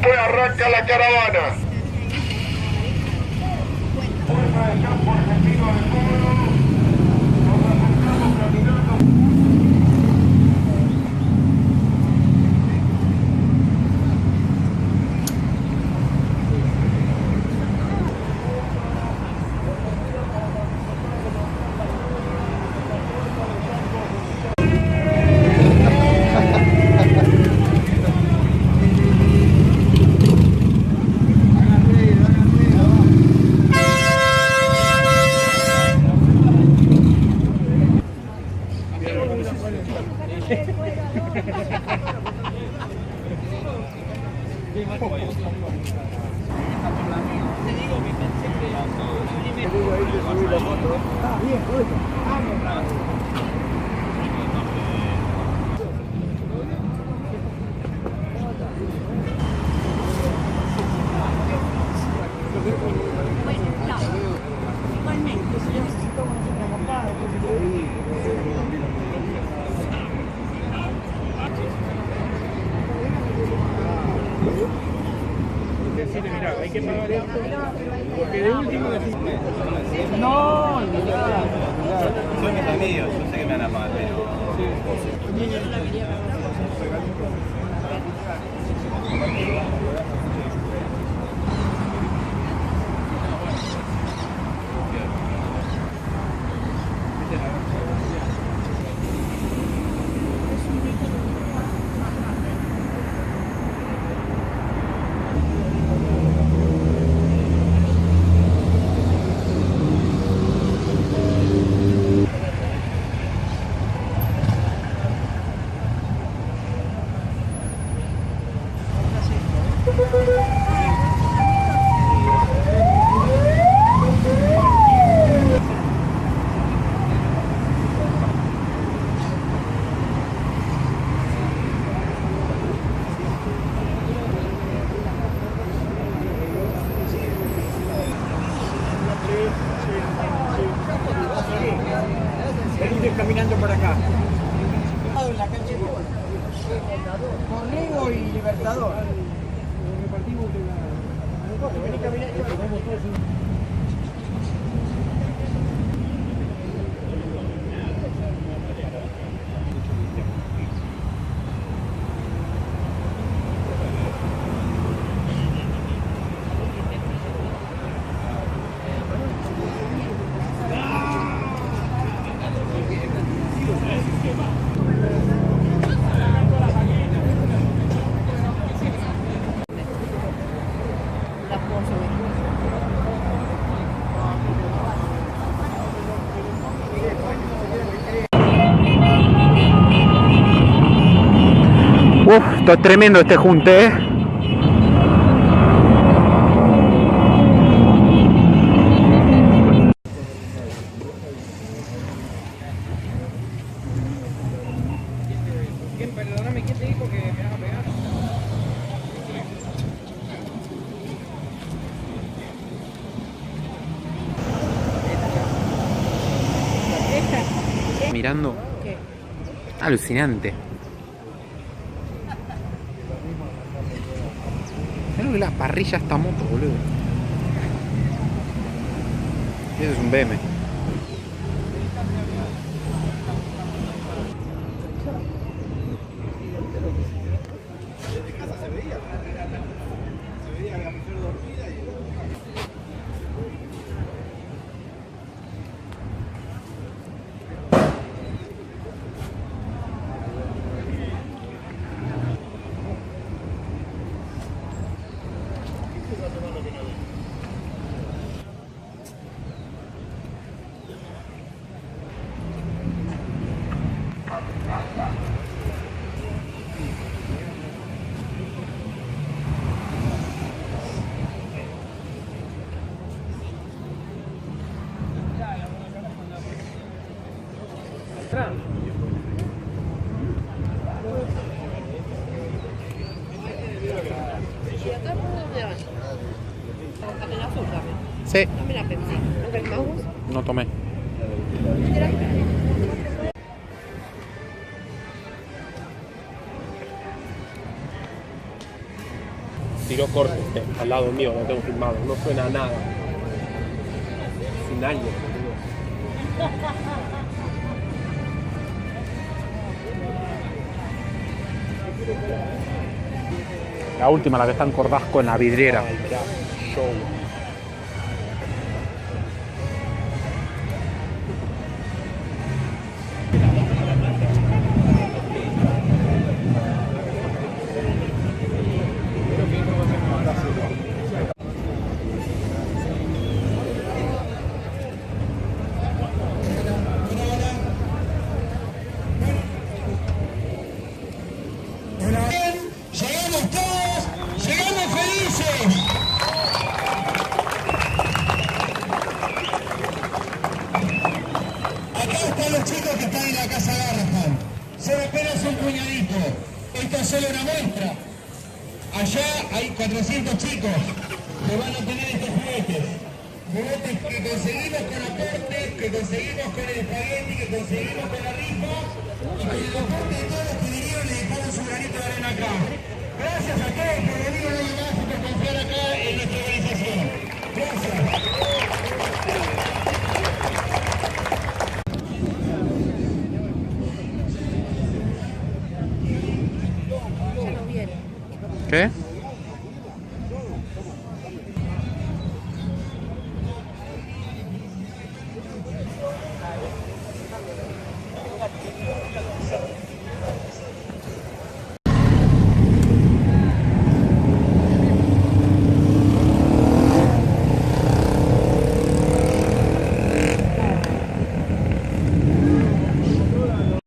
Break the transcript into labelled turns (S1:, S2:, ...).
S1: Después arranca la caravana.
S2: Mira, hay que pagar esto, porque de último no,
S3: son mis amigos, yo sé que me van a pagar, pero
S2: venite caminando por acá. En la calle Cornejo y Libertador. Vení caminando.
S4: Uf, está tremendo este junte, ¿eh?
S2: Perdóname, ¿quién te dijo que me vas a pegar?
S4: Mirando. Alucinante. Mirá la parrilla esta moto, boludo. Eso es un BM.
S5: ¿Y acá por dónde van? ¿En la azul también?
S4: Sí.
S5: Dame la Pepsi. ¿No querés más vos?
S4: No tomé.
S2: tiró corte al lado mío, lo tengo filmado. No suena a nada. Sin años.
S4: La última, la que está en Cordasco en la vidriera.
S2: Ay, mirá, show.
S6: Llegamos todos, llegamos felices. Acá están los chicos que están en la casa Garrahan. Son apenas un puñadito. Esto es solo una muestra. Allá hay 400 chicos que van a tener estos juguetes. Juguetes que conseguimos con aportes, que conseguimos con el espagueti, que conseguimos con la rifa y con el aporte de todos los que vinieron y dejaron su granito de arena acá. Gracias a todos por venir una vez más y por confiar acá en nuestra organización. Gracias.
S4: ¿Qué?